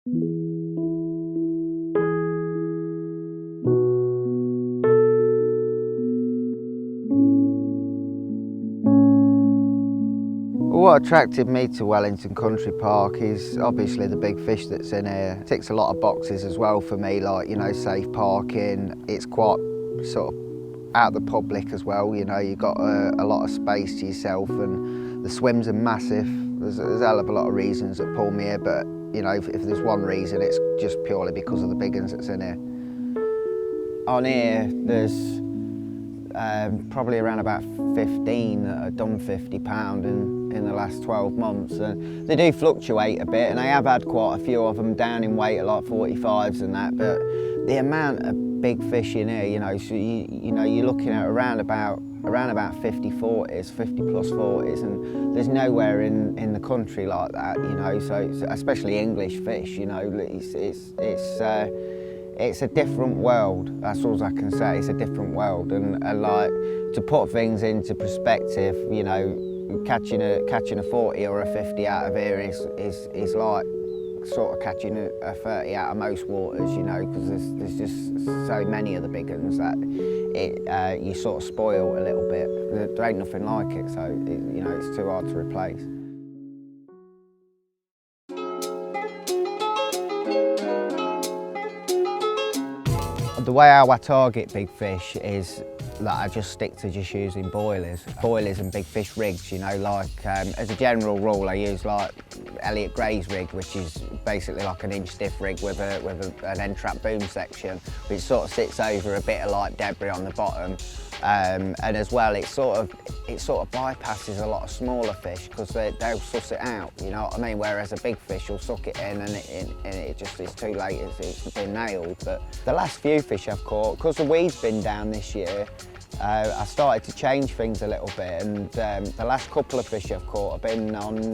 What attracted me to Wellington Country Park is obviously the big fish that's in here. It ticks a lot of boxes as well for me, like, you know, safe parking. It's quite sort of out of the public as well, you know, you've got a lot of space to yourself, and the swims are massive. There's a hell of a lot of reasons that pull me here, but you know, if there's one reason, it's just purely because of the big uns that's in here. On here, there's probably around about 15 that have done 50 pound in the last 12 months. And they do fluctuate a bit, and I have had quite a few of them down in weight at like 45s and that, but the amount of big fish in here, you know, so you know, you're looking at around about 50 40s, 50 plus 40s, and there's nowhere in the country like that, you know, so especially English fish, you know, it's a different world. That's all I can say. It's a different world, and like, to put things into perspective, you know, catching a 40 or a 50 out of here is like sort of catching a 30 out of most waters, you know, because there's just so many of the big ones that you sort of spoil a little bit. There ain't nothing like it, so you know, it's too hard to replace. The way how I target big fish is that I just stick to just using boilies and big fish rigs, you know, like as a general rule I use like Elliott Gray's rig, which is basically like an inch stiff rig with an end trap boom section, which sort of sits over a bit of light debris on the bottom, and as well it sort of bypasses a lot of smaller fish because they'll suss it out, you know what I mean, whereas a big fish will suck it in and it just is too late, it's been nailed. But the last few fish I've caught, because the weed's been down this year, I started to change things a little bit, and the last couple of fish I've caught have been on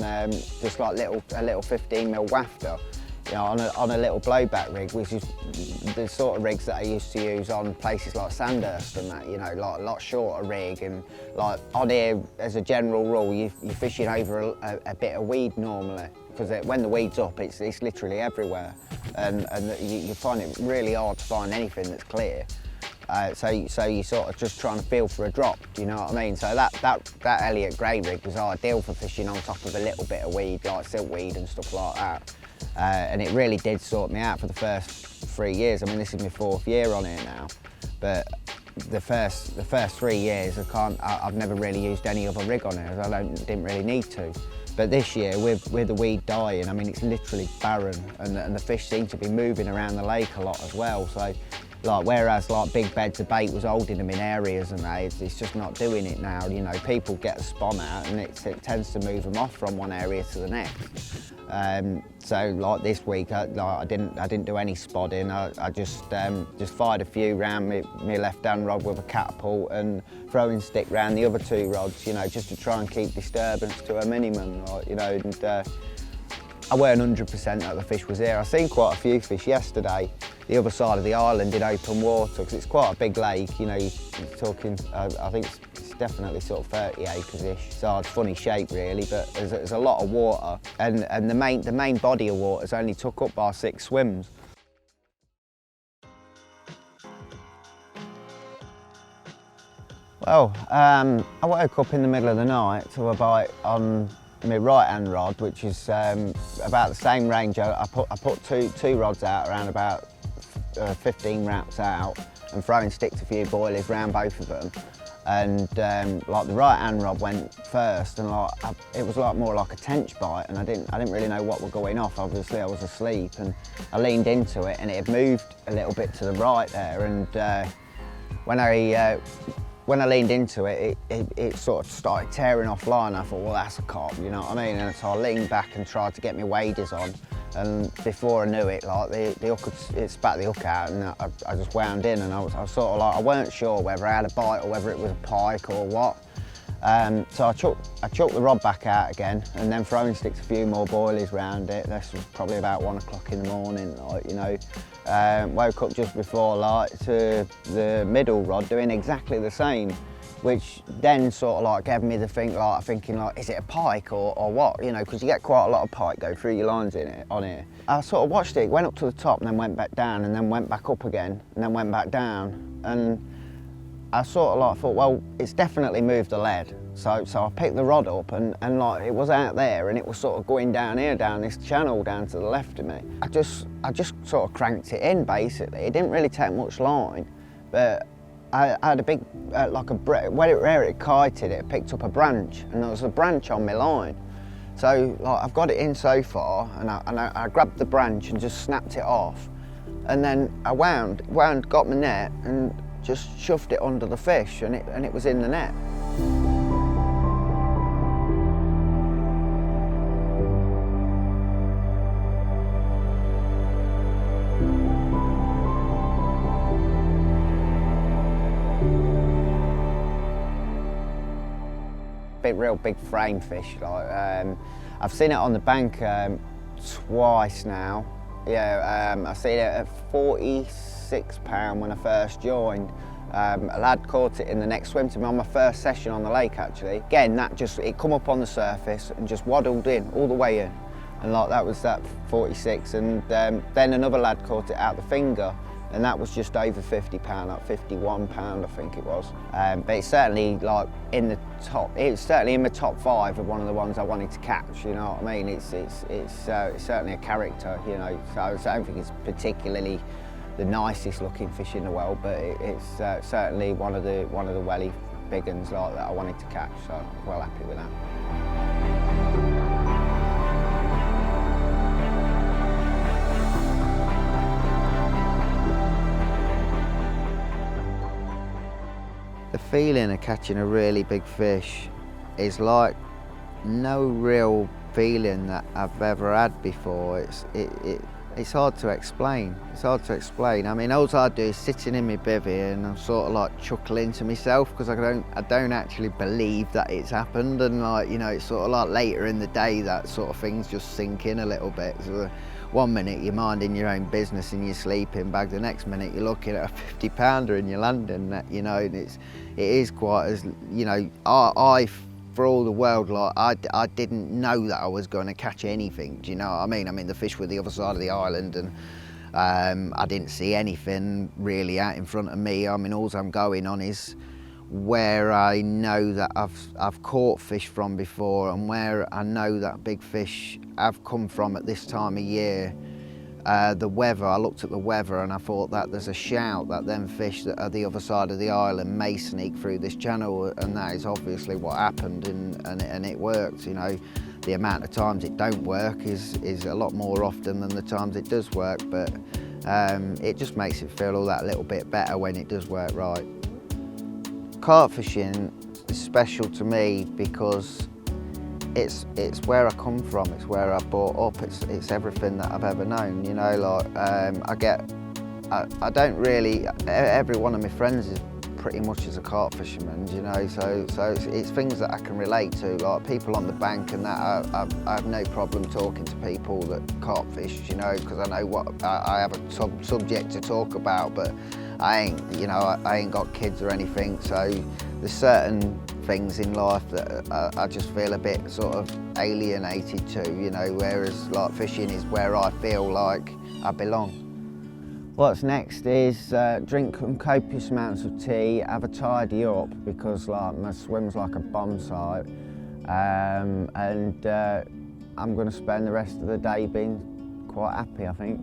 just like a little 15mm wafter, you know, on a little blowback rig, which is the sort of rigs that I used to use on places like Sandhurst and that, you know, like a lot shorter rig. And like on here, as a general rule, you're fishing over a bit of weed normally, because when the weed's up, it's literally everywhere, and you find it really hard to find anything that's clear. So you sort of just trying to feel for a drop, do you know what I mean? So that Elliott Gray rig was ideal for fishing on top of a little bit of weed, like silkweed and stuff like that. And it really did sort me out for the first 3 years. I mean, this is my 4th year on here now, but the first 3 years I've never really used any other rig on it, as I didn't really need to. But this year, with the weed dying, I mean, it's literally barren, and the fish seem to be moving around the lake a lot as well. So, like, whereas like big beds of bait was holding them in areas and that, it's just not doing it now. You know, people get the spawn out and it tends to move them off from one area to the next. So like this week, I didn't do any spodding. I just fired a few round my left-hand rod with a catapult and throwing stick round the other 2 rods, you know, just to try and keep disturbance to a minimum, like, you know. And I weren't 100% that the fish was here. I seen quite a few fish yesterday, the other side of the island in open water, because it's quite a big lake, you know, you're talking, I think it's definitely sort of 30 acres-ish. So it's funny shape really, but there's a lot of water, and the main body of water is only took up by 6 swims. Well, I woke up in the middle of the night to a bite on my right-hand rod, which is about the same range. I put two rods out around about 15 wraps out, and throwing sticks a few boilies round both of them. And like the right-hand rod went first, and like it was like more like a tench bite, and I didn't really know what were going off. Obviously, I was asleep, and I leaned into it, and it had moved a little bit to the right there. And when I leaned into it, it sort of started tearing off line. I thought, well, that's a carp, you know what I mean? And so I leaned back and tried to get my waders on, and before I knew it, like the hook, it spat the hook out, and I just wound in, and I was sort of like, I weren't sure whether I had a bite or whether it was a pike or what. So I chucked the rod back out again, and then throwing sticks a few more boilies round it. This was probably about 1 o'clock in the morning, like, you know. Woke up just before light to the middle rod doing exactly the same. which then sort of like gave me the thinking like, is it a pike or what? You know, because you get quite a lot of pike go through your lines on here. I sort of watched it, went up to the top and then went back down and then went back up again and then went back down. And I sort of like thought, well, it's definitely moved the lead. So I picked the rod up and like it was out there and it was sort of going down here, down this channel, down to the left of me. I just sort of cranked it in basically. It didn't really take much line, but I had a big, where it kited, it picked up a branch and there was a branch on my line. So like, I've got it in so far and I grabbed the branch and just snapped it off. And then I wound, got my net and just shoved it under the fish and it was in the net. Real big frame fish. Like I've seen it on the bank twice now. Yeah, I seen it at 46 pound when I first joined. A lad caught it in the next swim to me on my first session on the lake actually. Again, it come up on the surface and just waddled in all the way in, and like that was that 46. And then another lad caught it out the finger. And that was just over 50 pound, like 51 pound I think it was. But it's certainly like in the top. It's certainly in the top 5 of one of the ones I wanted to catch. You know what I mean? It's certainly a character. You know, so I don't think it's particularly the nicest looking fish in the world, but it's certainly one of the welly big uns like that I wanted to catch. So I'm well happy with that. The feeling of catching a really big fish is like no real feeling that I've ever had before. It's hard to explain. It's hard to explain. I mean, all I do is sitting in my bivvy and I'm sort of like chuckling to myself because I don't actually believe that it's happened. And like, you know, it's sort of like later in the day that sort of things just sink in a little bit. So one minute you're minding your own business in your sleeping bag, the next minute you're looking at a 50 pounder in your landing net, you know, and it is quite as, you know, I for all the world, like I didn't know that I was going to catch anything, do you know what I mean? I mean, the fish were the other side of the island and I didn't see anything really out in front of me. I mean, all I'm going on is where I know that I've caught fish from before and where I know that big fish have come from at this time of year. The weather, I looked at the weather and I thought that there's a shout that them fish that are the other side of the island may sneak through this channel, and that is obviously what happened, and it worked. You know, the amount of times it don't work is a lot more often than the times it does work, but it just makes it feel all that little bit better when it does work right. Carp fishing is special to me because it's where I come from, it's where I brought up, it's everything that I've ever known, you know, like I don't really, every one of my friends is pretty much as a carp fisherman, you know, so it's things that I can relate to, like people on the bank and that. I have no problem talking to people that carp fish, you know, because I know what, I have a subject to talk about, but I ain't, you know, I ain't got kids or anything, so there's certain things in life that I just feel a bit sort of alienated to, you know, whereas like fishing is where I feel like I belong. What's next is drink copious amounts of tea, have a tidy up because like my swim's like a bomb site, and I'm going to spend the rest of the day being quite happy, I think.